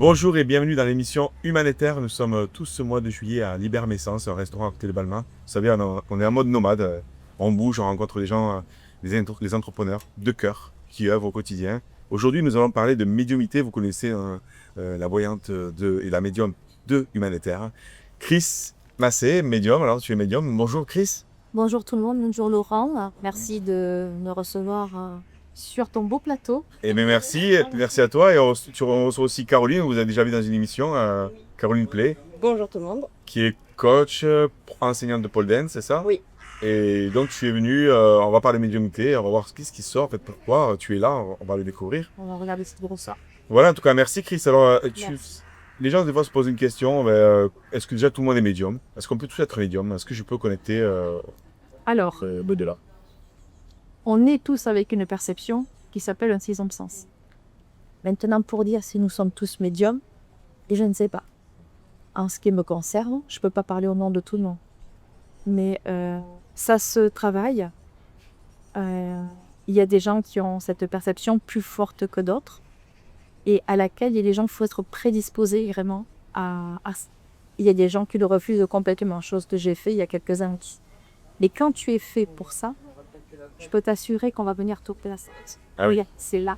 Bonjour et bienvenue dans l'émission Humanitaire. Nous sommes tous ce mois de juillet à Libermessence, un restaurant à côté de Balmain. Vous savez, on est en mode nomade. On bouge, on rencontre des gens, les entrepreneurs de cœur qui œuvrent au quotidien. Aujourd'hui, nous allons parler de médiumité. Vous connaissez la voyante et la médium de Humanitaire. Chris Massé, médium. Alors, tu es médium. Bonjour Chris. Bonjour tout le monde, bonjour Laurent. Merci de me recevoir sur ton beau plateau. Et bien merci à toi. Et on reçoit aussi Caroline, vous avez déjà vu dans une émission, Caroline Play, Bonjour tout le monde. qui est coach, enseignante de pole dance, c'est ça? Oui. Et donc tu es venu, on va parler médiumnité, on va voir ce qui sort, en fait, pourquoi tu es là, on va le découvrir. On va regarder ce gros ça. Voilà, en tout cas, merci Chris. Alors, Merci. les gens des fois se posent une question, est-ce que déjà tout le monde est médium? Est-ce qu'on peut tous être médium? Est-ce que je peux connecter Alors, au-delà? on est tous avec une perception qui s'appelle un sixième sens. Maintenant, pour dire si nous sommes tous médiums, et je ne sais pas. En ce qui me concerne, je ne peux pas parler au nom de tout le monde. Mais ça se travaille. Il y a des gens qui ont cette perception plus forte que d'autres et à laquelle il y a des gens qu'il faut être prédisposés vraiment à. Il y a des gens qui le refusent complètement, chose que j'ai fait il y a quelques années. Mais quand tu es fait pour ça, je peux t'assurer qu'on va venir te placer. Ah oui. Oui, c'est là.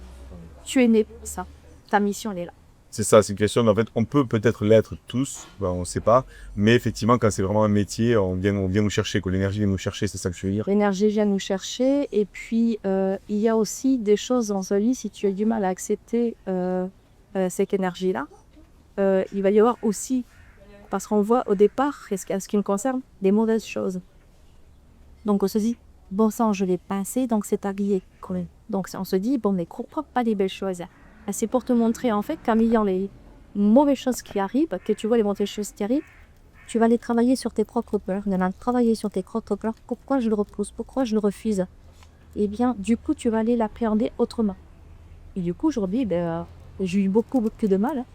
Tu es né pour ça. Ta mission, elle est là. C'est ça, c'est une question, en fait, on peut peut-être l'être tous, on ne sait pas, mais effectivement, quand c'est vraiment un métier, on vient nous chercher, que l'énergie vient nous chercher, c'est ça que je veux dire. L'énergie vient nous chercher et puis il y a aussi des choses dans sa vie, si tu as du mal à accepter cette énergie-là, il va y avoir aussi, parce qu'on voit au départ, à ce qui me concerne, des mauvaises choses. Donc on se dit, bon sang, je l'ai pincé, donc c'est tagué. Donc on se dit, bon, mais crois pas les belles choses. C'est pour te montrer en fait qu'en ayant les mauvaises choses qui arrivent, que tu vois les mauvaises choses qui arrivent, tu vas les travailler sur tes propres peurs. En allant travailler sur tes propres peurs, pourquoi je le repousse, pourquoi je le refuse? Eh bien, du coup, tu vas aller l'appréhender autrement. Et du coup, aujourd'hui, j'ai eu beaucoup de mal.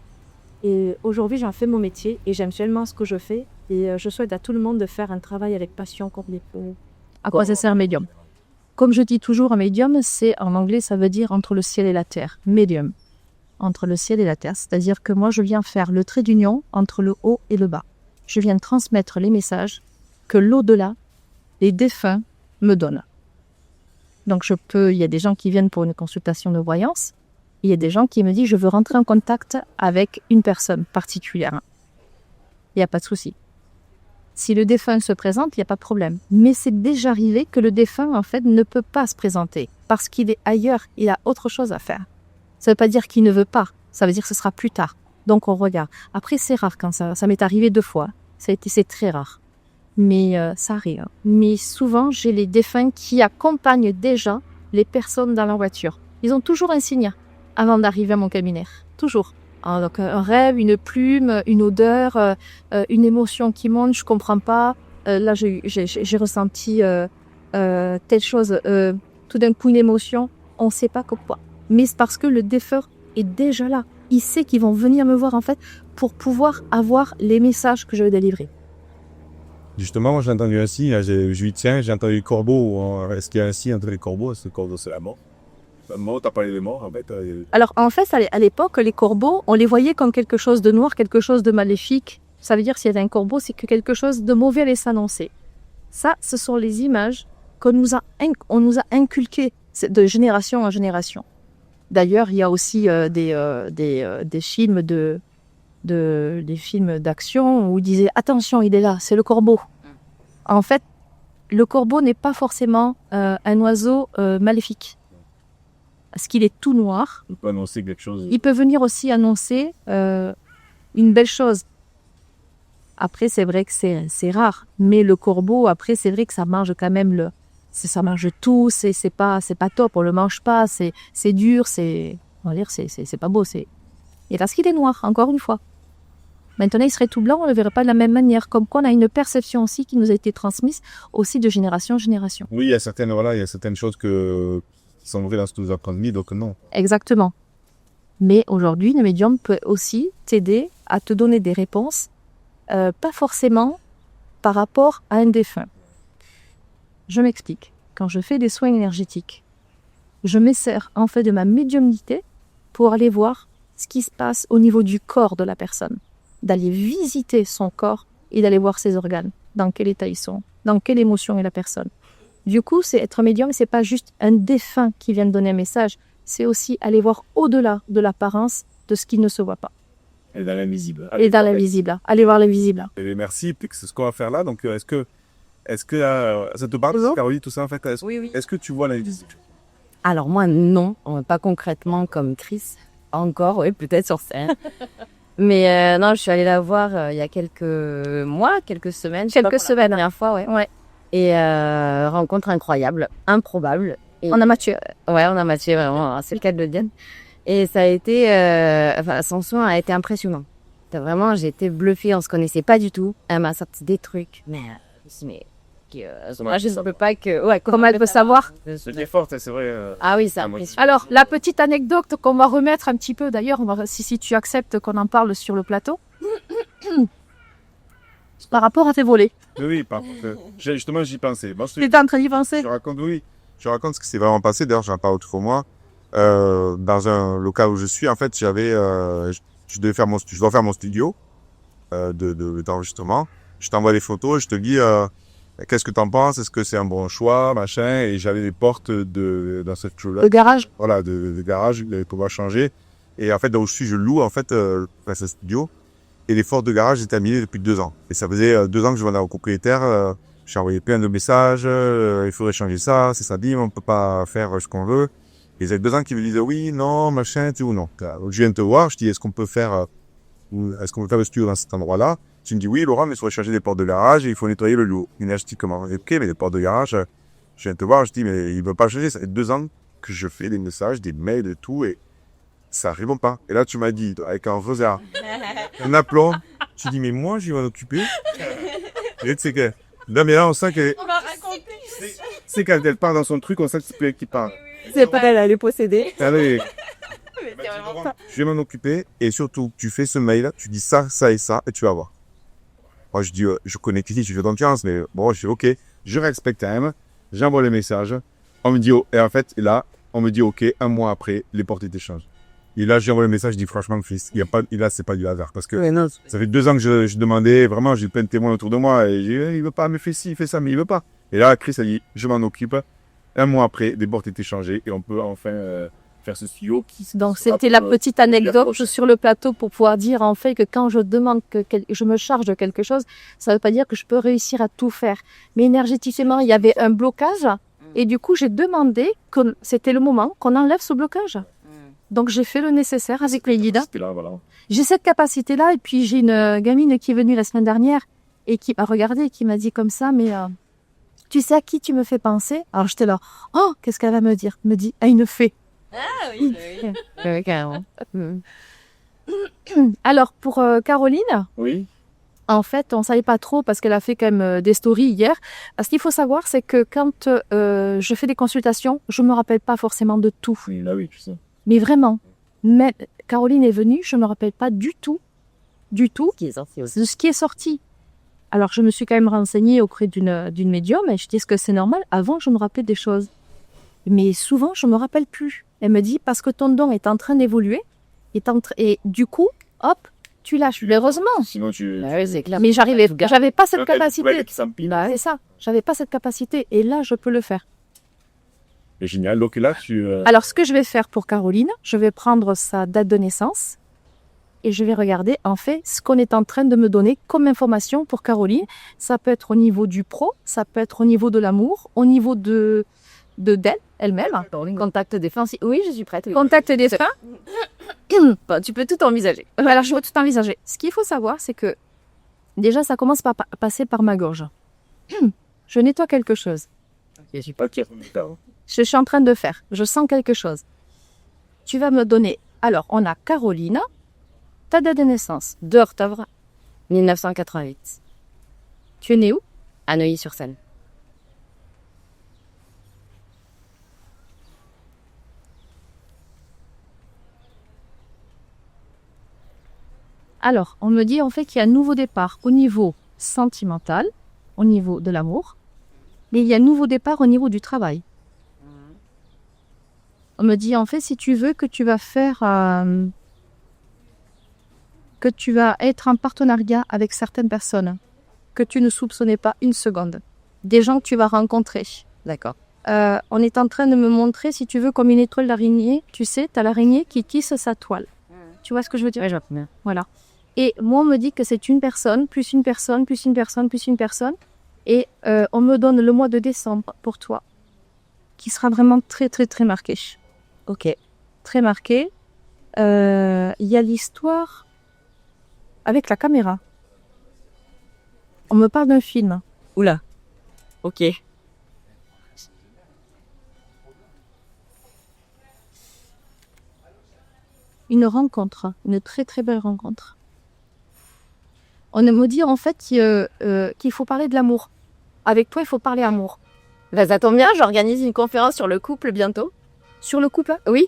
Et aujourd'hui, j'en fais mon métier et j'aime tellement ce que je fais. Et je souhaite à tout le monde de faire un travail avec passion comme les feux. À quoi ça sert un médium? Comme je dis toujours, un médium, c'est en anglais, ça veut dire entre le ciel et la terre. Médium. Entre le ciel et la terre. C'est-à-dire que moi, je viens faire le trait d'union entre le haut et le bas. Je viens transmettre les messages que l'au-delà, les défunts, me donnent. Donc, il y a des gens qui viennent pour une consultation de voyance. Il y a des gens qui me disent, je veux rentrer en contact avec une personne particulière. Il n'y a pas de souci. Si le défunt se présente, il n'y a pas de problème. Mais c'est déjà arrivé que le défunt, en fait, ne peut pas se présenter parce qu'il est ailleurs, il a autre chose à faire. Ça ne veut pas dire qu'il ne veut pas, ça veut dire que ce sera plus tard. Donc on regarde. Après, c'est rare quand ça m'est arrivé 2 fois. C'est très rare. Mais ça arrive. Mais souvent, j'ai les défunts qui accompagnent déjà les personnes dans leur voiture. Ils ont toujours un signe avant d'arriver à mon cabinet. Toujours. Donc un rêve, une plume, une odeur, une émotion qui monte, je comprends pas. Là, j'ai ressenti telle chose, tout d'un coup une émotion, on ne sait pas pourquoi. Mais c'est parce que le défunt est déjà là. Il sait qu'ils vont venir me voir en fait pour pouvoir avoir les messages que je vais délivrer. Justement, moi j'ai entendu ainsi, j'ai entendu corbeau, est-ce qu'il y a ainsi entre les corbeaux? Est-ce que le corbeau c'est la mort? La mort, t'as parlé des morts en fait. Alors en fait, à l'époque, les corbeaux, on les voyait comme quelque chose de noir, quelque chose de maléfique. Ça veut dire s'il y avait un corbeau, c'est que quelque chose de mauvais allait s'annoncer. Ça, ce sont les images qu'on nous a inculquées de génération en génération. D'ailleurs, il y a aussi des films des films d'action où ils disaient « Attention, il est là, c'est le corbeau ». En fait, le corbeau n'est pas forcément un oiseau maléfique. Parce qu'il est tout noir. Il peut annoncer quelque chose. Il peut venir aussi annoncer une belle chose. Après, c'est vrai que c'est rare. Mais le corbeau, après, c'est vrai que ça mange quand même ça mange tout. C'est pas top. On le mange pas. C'est dur. On va dire, c'est pas beau. Et parce qu'il est noir, encore une fois. Maintenant, il serait tout blanc, on ne le verrait pas de la même manière. Comme quoi, on a une perception aussi qui nous a été transmise aussi de génération en génération. Oui, il y a certaines choses qui sont vraies dans ce que nous avons transmis, donc non. Exactement. Mais aujourd'hui, le médium peut aussi t'aider à te donner des réponses, pas forcément par rapport à un défunt. Je m'explique. Quand je fais des soins énergétiques, je me sers en fait de ma médiumnité pour aller voir ce qui se passe au niveau du corps de la personne, d'aller visiter son corps et d'aller voir ses organes, dans quel état ils sont, dans quelle émotion est la personne. Du coup, c'est être médium, c'est pas juste un défunt qui vient de donner un message, c'est aussi aller voir au-delà de l'apparence de ce qui ne se voit pas. Et dans l'invisible. Et dans l'invisible, aller voir l'invisible. Et merci, puis c'est ce qu'on va faire là. Donc, est-ce que ça te parle, Caroline, tout ça en fait? Oui. Est-ce que tu vois l'invisible? Alors moi, non, pas concrètement comme Chris. Encore, oui, peut-être sur scène. Mais non, je suis allée la voir il y a quelques mois, quelques semaines. Je sais pas, Quelques pour semaines. La dernière fois, ouais. Ouais. Et rencontre incroyable, improbable. Et, On a Mathieu. ouais, on a matché vraiment, c'est le cas de le dire. Et ça a été, son soin a été impressionnant. Vraiment, j'ai été bluffée, on se connaissait pas du tout. Elle m'a sorti des trucs, mais je me suis dit, moi je ne peux pas que... Ouais, Comment elle peut savoir? C'est forte, c'est vrai. Ah oui, c'est Ah, moi, impressionnant. Alors, la petite anecdote qu'on va remettre un petit peu, d'ailleurs, si tu acceptes qu'on en parle sur le plateau, par rapport à tes volets. Oui, par contre, justement, j'y pensais. Bon, Tu étais en train d'y penser? je raconte, oui. Je raconte ce qui s'est vraiment passé. D'ailleurs, j'en parle autour de moi. Dans un local où je suis, en fait, je dois faire mon studio d'enregistrement. Je t'envoie des photos, je te dis qu'est-ce que t'en penses, est-ce que c'est un bon choix, machin. Et j'avais des portes dans cette chose-là. Le garage? Voilà, de garage, de pouvoir changer. Et en fait, là où je suis, je loue en fait ce studio. Et les portes de garage étaient terminées depuis 2 ans. Et ça faisait 2 ans que je demandais au propriétaire. J'ai envoyé plein de messages. Il faudrait changer ça, c'est ça dit, on peut pas faire ce qu'on veut. Et ça fait 2 ans qu'ils me disent oui, non, machin, tu sais ou non. Donc je viens de te voir, je dis est-ce qu'on peut faire le studio dans cet endroit-là? Tu me dis oui, Laurent, mais il faudrait changer les portes de garage et il faut nettoyer le lot. Énergétiquement. Ok, mais les portes de garage, je viens de te voir, je dis mais il veut pas changer. Ça fait 2 ans que je fais des messages, des mails et tout, et ça répond pas. Et là, tu m'as dit, avec un regard, un aplomb, tu dis mais moi, je vais m'en occuper. Et tu sais que, non mais là, on sent que, On va raconter. c'est quand elle part dans son truc, on sent que c'est plus elle qui parle. C'est pas elle, elle est possédée. Allez, Mais c'est vraiment ça. je vais m'en occuper, et surtout, tu fais ce mail, tu dis ça, ça et ça, et tu vas voir. Moi, je dis, je connais Kitty, je fais confiance, mais bon, je fais ok, je respecte quand même, j'envoie les messages, on me dit, oh, et en fait, là, on me dit, ok, 1 mois après, les portes étaient changées. Et là, j'ai envoyé le message, je dis, franchement, Chris, il y a pas, et là, c'est pas du hasard, parce que Ouais, non, ça fait 2 ans que je demandais, vraiment, j'ai plein de témoins autour de moi, et j'ai dit, il veut pas, mais fait ci, il fait ça, mais il veut pas. Et là, Chris a dit, je m'en occupe. 1 mois après, les portes étaient changées, et on peut enfin faire ce studio qui... Donc, sera c'était la pour, petite l'hiver anecdote prochain. sur le plateau pour pouvoir dire en fait que quand je demande je me charge de quelque chose, ça ne veut pas dire que je peux réussir à tout faire. Mais énergétiquement, il y avait un blocage et du coup, j'ai demandé que c'était le moment qu'on enlève ce blocage. Donc, j'ai fait le nécessaire avec les guides. C'était là, voilà. J'ai cette capacité-là et puis j'ai une gamine qui est venue la semaine dernière et qui m'a regardé et qui m'a dit comme ça, mais tu sais à qui tu me fais penser? Alors, j'étais là, oh, qu'est-ce qu'elle va me dire? Elle me dit, à une fée. Ah oui, oui. Oui, carrément. Alors, pour Caroline, Oui. en fait, on ne savait pas trop parce qu'elle a fait quand même des stories hier. Ce qu'il faut savoir, c'est que quand je fais des consultations, je ne me rappelle pas forcément de tout. Oui, là, oui, tu sais. Mais vraiment, mais Caroline est venue, je ne me rappelle pas du tout, Qui est sorti aussi. de ce qui est sorti. Alors, je me suis quand même renseignée auprès d'une médium et je dis, est-ce que c'est normal? Avant, je me rappelais des choses. Mais souvent, je ne me rappelle plus. Elle me dit, parce que ton don est en train d'évoluer, et du coup, hop, tu lâches. Mais heureusement. Sinon, tu... Bah oui, c'est clair. Mais j'avais pas cette Ouais, capacité. qui s'empile. Bah, c'est ça, j'avais pas cette capacité. Et là, je peux le faire. C'est génial. Donc là, tu... Alors, ce que je vais faire pour Caroline, je vais prendre sa date de naissance et je vais regarder, en fait, ce qu'on est en train de me donner comme information pour Caroline. Ça peut être au niveau du pro, ça peut être au niveau de l'amour, au niveau d'elle, elle-même. Contact défensif. Oui, je suis prête. oui. Contact des fins. Bon, tu peux tout envisager. Alors, je vais tout envisager. Ce qu'il faut savoir, c'est que déjà, ça commence par passer par ma gorge. Je nettoie quelque chose. Je suis pas... Ok. Je suis en train de faire. Je sens quelque chose. Tu vas me donner. Alors, on a Caroline, ta date de naissance. 2 octobre 1988. Tu es née où? À Neuilly-sur-Seine. Alors, on me dit en fait qu'il y a un nouveau départ au niveau sentimental, au niveau de l'amour, mais il y a un nouveau départ au niveau du travail. On me dit en fait, si tu veux que tu vas faire que tu vas être en partenariat avec certaines personnes que tu ne soupçonnais pas une seconde. Des gens que tu vas rencontrer. D'accord. On est en train de me montrer, si tu veux, comme une étoile d'araignée. Tu sais, tu as l'araignée qui tisse sa toile. Tu vois ce que je veux dire? Ouais, je vois bien. Voilà. Et moi, on me dit que c'est une personne, plus une personne, plus une personne, plus une personne. Et on me donne le mois de décembre pour toi, qui sera vraiment très, très, très marqué. Ok. Très marqué. Il y a l'histoire avec la caméra. On me parle d'un film. Oula. Ok. Une rencontre, une très très belle rencontre. On me dit en fait qu'il faut parler de l'amour. Avec toi, il faut parler amour. Bah, ça tombe bien, j'organise une conférence sur le couple bientôt. Sur le couple? Oui.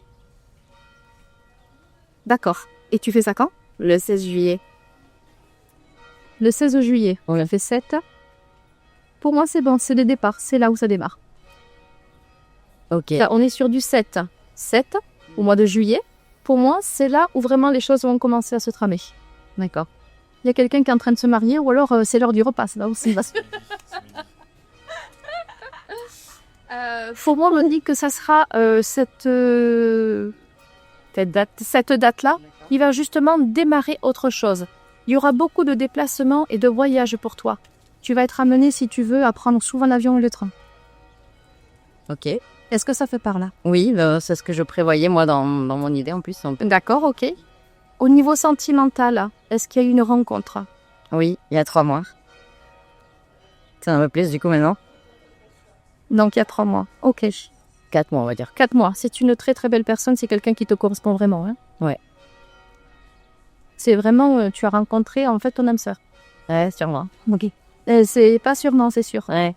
D'accord. Et tu fais ça quand? Le 16 juillet. Le 16 juillet. On a fait 7. Pour moi, c'est bon, c'est le départ. C'est là où ça démarre. Ok. Là, on est sur du 7. 7 au mois de juillet. Pour moi, c'est là où vraiment les choses vont commencer à se tramer. D'accord. Il y a quelqu'un qui est en train de se marier ou alors c'est l'heure du repas. C'est là où c'est va se... Pour moi, on me dit que ça sera cette date-là qui va justement démarrer autre chose. Il y aura beaucoup de déplacements et de voyages pour toi. Tu vas être amené, si tu veux, à prendre souvent l'avion et le train. Ok. Est-ce que ça fait par là? Oui, bah, c'est ce que je prévoyais moi dans mon idée en plus. D'accord, ok. Au niveau sentimental, est-ce qu'il y a eu une rencontre? Oui, il y a 3 mois. Ça me plaît du coup maintenant. Donc il y a 3 mois. Ok. 4 mois on va dire. 4 mois. C'est une très très belle personne. C'est quelqu'un qui te correspond vraiment. Hein? Ouais. C'est vraiment, tu as rencontré en fait ton âme sœur. Ouais, sûrement. Ok. C'est pas sûrement, c'est sûr. Ouais.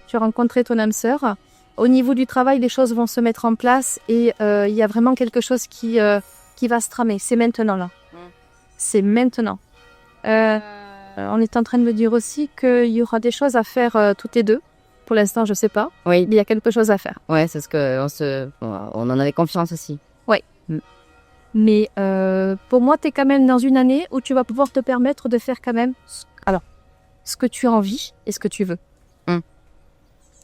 Tu as rencontré ton âme sœur. Au niveau du travail, les choses vont se mettre en place et il y a vraiment quelque chose qui va se tramer. C'est maintenant là. C'est maintenant. On est en train de me dire aussi qu'il y aura des choses à faire toutes les deux. Pour l'instant, je sais pas. Oui. Mais il y a quelque chose à faire. Ouais, c'est ce que on en avait confiance aussi. Mais pour moi, tu es quand même dans une année où tu vas pouvoir te permettre de faire quand même ce que tu as envie et ce que tu veux.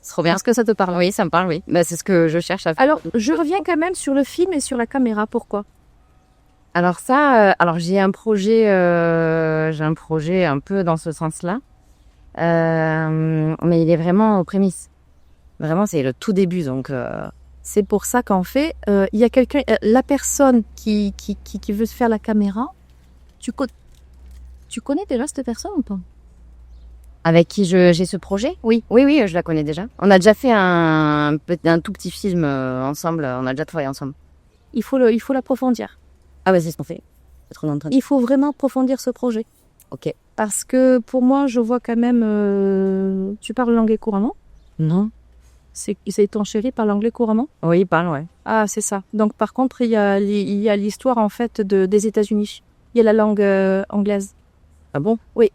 C'est trop bien. Est-ce que ça te parle? Oui, ça me parle, oui. Bah, c'est ce que je cherche à faire. Alors, je reviens quand même sur le film et sur la caméra. Pourquoi? Alors ça, alors j'ai un projet un peu dans ce sens-là, mais il est vraiment aux prémices. Vraiment, c'est le tout début, donc. C'est pour ça qu'en fait, il y a quelqu'un, la personne qui veut faire la caméra, tu connais déjà cette personne ou pas? Avec qui j'ai ce projet? Oui. Oui, je la connais déjà. On a déjà fait un tout petit film ensemble. On a déjà travaillé ensemble. Il faut l'approfondir. Ah bah c'est ce qu'on fait. Trop dans le train. Il faut vraiment approfondir ce projet. Ok. Parce que pour moi, je vois quand même... tu parles l'anglais couramment? Non. C'est ton chéri parle anglais couramment? Oui, il parle, ouais. Ah, c'est ça. Donc par contre, il y a l'histoire en fait des États-Unis. Il y a la langue anglaise. Ah bon? Oui.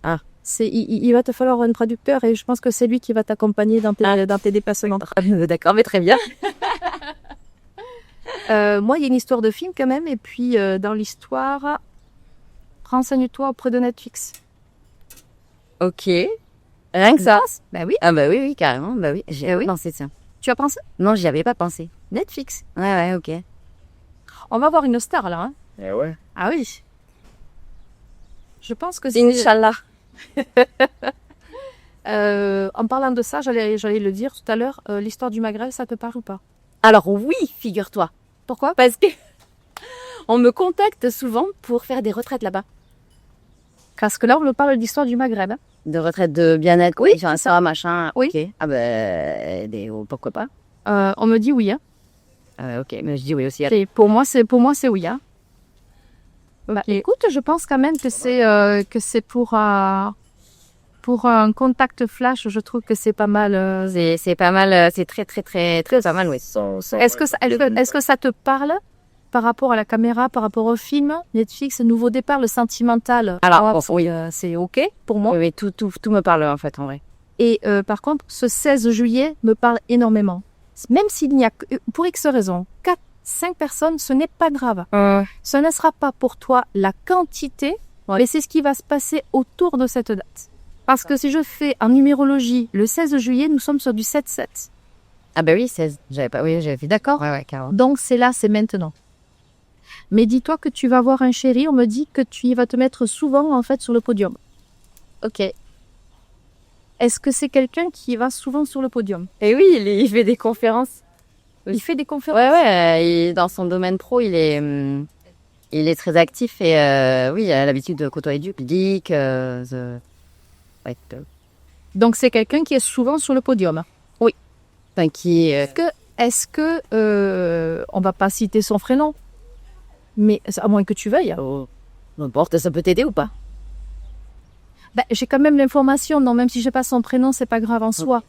Ah. Il va te falloir un traducteur et je pense que c'est lui qui va t'accompagner dans tes déplacements. D'accord, mais très bien. Moi, il y a une histoire de film quand même. Et puis, dans l'histoire, renseigne-toi auprès de Netflix. Ok. Rien que ça? Bah oui. Ah bah oui, carrément. Bah oui, j'ai oui. pensé ça. Tu as pensé? Non, j'y avais pas pensé. Netflix. Ouais, ok. On va voir une star là. Hein. Eh ouais. Ah oui. Je pense que c'est... Inch'Allah. En parlant de ça, j'allais le dire tout à l'heure, l'histoire du Maghreb, ça te parle ou pas? Alors oui, figure-toi. Pourquoi? Parce que on me contacte souvent pour faire des retraites là-bas. Parce que là, on me parle d'histoire du Maghreb. Hein. De retraites de bien-être, Oui, enfin, ça, machin. Oui. Ok. Ah ben, pourquoi pas? On me dit oui. Hein. Ok, mais je dis oui aussi. Et pour moi, c'est oui. Hein. Bah, écoute, je pense quand même que c'est pour un contact flash. Je trouve que c'est pas mal. C'est pas mal. C'est très pas mal, oui. Est-ce que ça te parle par rapport à la caméra, par rapport au film, Netflix, Nouveau Départ, le sentimental? Alors, oui. C'est ok pour moi. Oui, tout me parle en fait, en vrai. Et par contre, ce 16 juillet me parle énormément. Même s'il n'y a, pour X raisons, 5 personnes, ce n'est pas grave. Ce ne sera pas pour toi la quantité, mais c'est ce qui va se passer autour de cette date. Parce que si je fais en numérologie, le 16 juillet, nous sommes sur du 7-7. Ah bah oui, 16. J'avais fait d'accord. Ouais, carrément. Donc c'est là, c'est maintenant. Mais dis-toi que tu vas avoir un chéri, on me dit que tu vas te mettre souvent en fait sur le podium. Ok. Est-ce que c'est quelqu'un qui va souvent sur le podium? Et oui, il fait des conférences. Il fait des conférences? Dans son domaine pro, il est très actif et oui, il a l'habitude de côtoyer du public. Donc c'est quelqu'un qui est souvent sur le podium. Enfin, Est-ce que on va pas citer son prénom, mais à moins que tu veuilles. n'importe, ça peut t'aider ou pas? Ben, j'ai quand même l'information, non, même si j'ai pas son prénom, c'est pas grave en soi.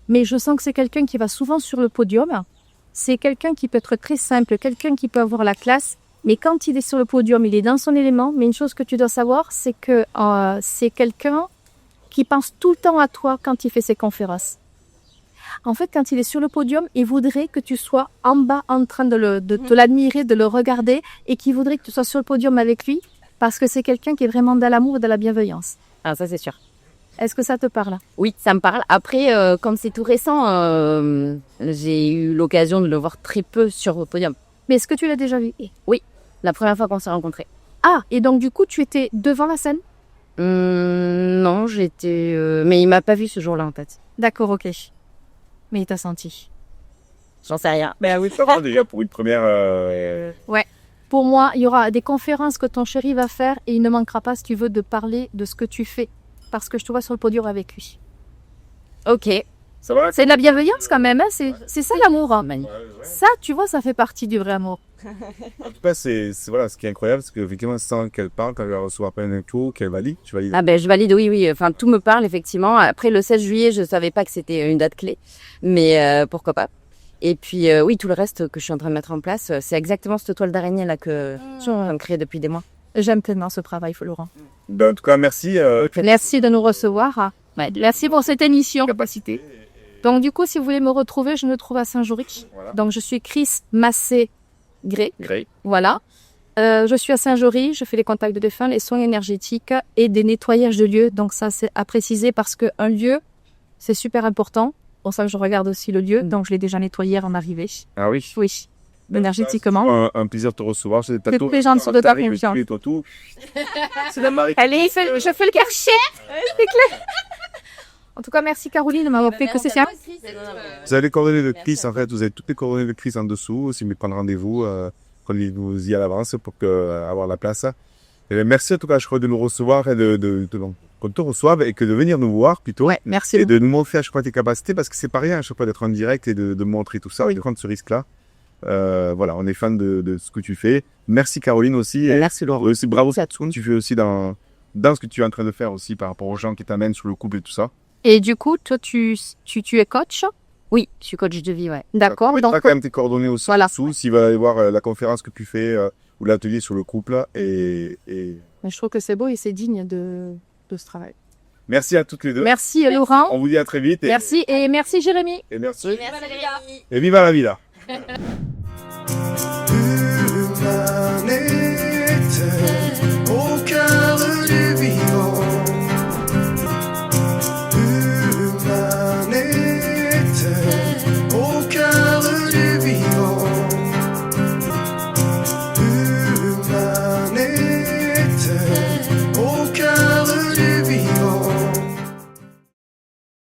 Mais je sens que c'est quelqu'un qui va souvent sur le podium. C'est quelqu'un qui peut être très simple, quelqu'un qui peut avoir la classe. Mais quand il est sur le podium, il est dans son élément. Mais une chose que tu dois savoir, c'est que c'est quelqu'un qui pense tout le temps à toi quand il fait ses conférences. En fait, quand il est sur le podium, il voudrait que tu sois en bas en train de te l'admirer, de le regarder, et qu'il voudrait que tu sois sur le podium avec lui, parce que c'est quelqu'un qui est vraiment dans l'amour et dans la bienveillance. Ah, ça c'est sûr. Est-ce que ça te parle? Oui, ça me parle. Après, comme c'est tout récent, j'ai eu l'occasion de le voir très peu sur le podium. Mais est-ce que tu l'as déjà vu? Oui, la première fois qu'on s'est rencontrés. Ah, et donc du coup, tu étais devant la scène? Non, j'étais... mais il m'a pas vu ce jour-là, en fait. D'accord, ok. Mais il t'a senti. J'en sais rien. Ben oui, ça va déjà pour une première. Pour moi, il y aura des conférences que ton chéri va faire et il ne manquera pas, si tu veux, de parler de ce que tu fais. Parce que je te vois sur le podium avec lui. Ok. Ça va? C'est de la bienveillance quand même, hein, c'est ça l'amour. Hein. Magnifique. Ça, tu vois, ça fait partie du vrai amour. En tout cas, voilà, ce qui est incroyable, c'est qu'effectivement, sans qu'elle parle, quand elle va recevoir plein d'infos, qu'elle valide, tu valides. Ah ben je valide, oui. Enfin, tout me parle, effectivement. Après, le 16 juillet, je savais pas que c'était une date clé. Mais pourquoi pas. Et puis, oui, tout le reste que je suis en train de mettre en place, c'est exactement cette toile d'araignée là que je suis en train de créer depuis des mois. J'aime tellement ce travail, Laurent. Ben, en tout cas, merci. Merci de nous recevoir. Ouais, merci pour cette émission. Capacité. Donc, du coup, si vous voulez me retrouver, je me trouve à Saint-Jory. Voilà. Donc, je suis Chris Massé-Gré. Grey. Voilà. Je suis à Saint-Jory, je fais les contacts de défunts, les soins énergétiques et des nettoyages de lieux. Donc, ça, c'est à préciser parce qu'un lieu, c'est super important. Pour ça, je regarde aussi le lieu. Donc, je l'ai déjà nettoyé hier en arrivée. Ah oui. Oui. Énergétiquement. Un plaisir de te recevoir. C'est Le plus gentil de ta confiance. Toi tout. C'est la Marie. Allez, je fais le quartier. C'est clair. En tout cas, merci Caroline de m'avoir fait que c'est ça. Vous avez les coordonnées de Chris, en fait. Vous avez toutes les coordonnées de Chris en dessous. Si vous voulez prendre rendez-vous, prenez-vous-y à l'avance pour avoir la place. Et bien, merci en tout cas, je crois, de nous recevoir et qu'on te reçoive et que de venir nous voir plutôt. Ouais, merci. Et de nous montrer à chaque fois tes capacités parce que c'est pas rien à chaque fois d'être en direct et de montrer tout ça Oui. et de prendre ce risque-là. Voilà, on est fan de ce que tu fais. Merci Caroline aussi. Et Merci Laurent. aussi, bravo à tout ce que tu fais aussi dans ce que tu es en train de faire aussi par rapport aux gens qui t'amènent sur le couple et tout ça. Et du coup, toi, tu es coach. Oui, je suis coach de vie, ouais. D'accord. Tu Donc, as quand même tes coordonnées aussi Voilà. dessous s'il va aller voir la conférence que tu fais ou l'atelier sur le couple. Et je trouve que c'est beau et c'est digne de ce travail. merci à toutes les deux. Merci Laurent. On vous dit à très vite. Merci et merci Jérémy. Et merci. Merci. Et viva la vida.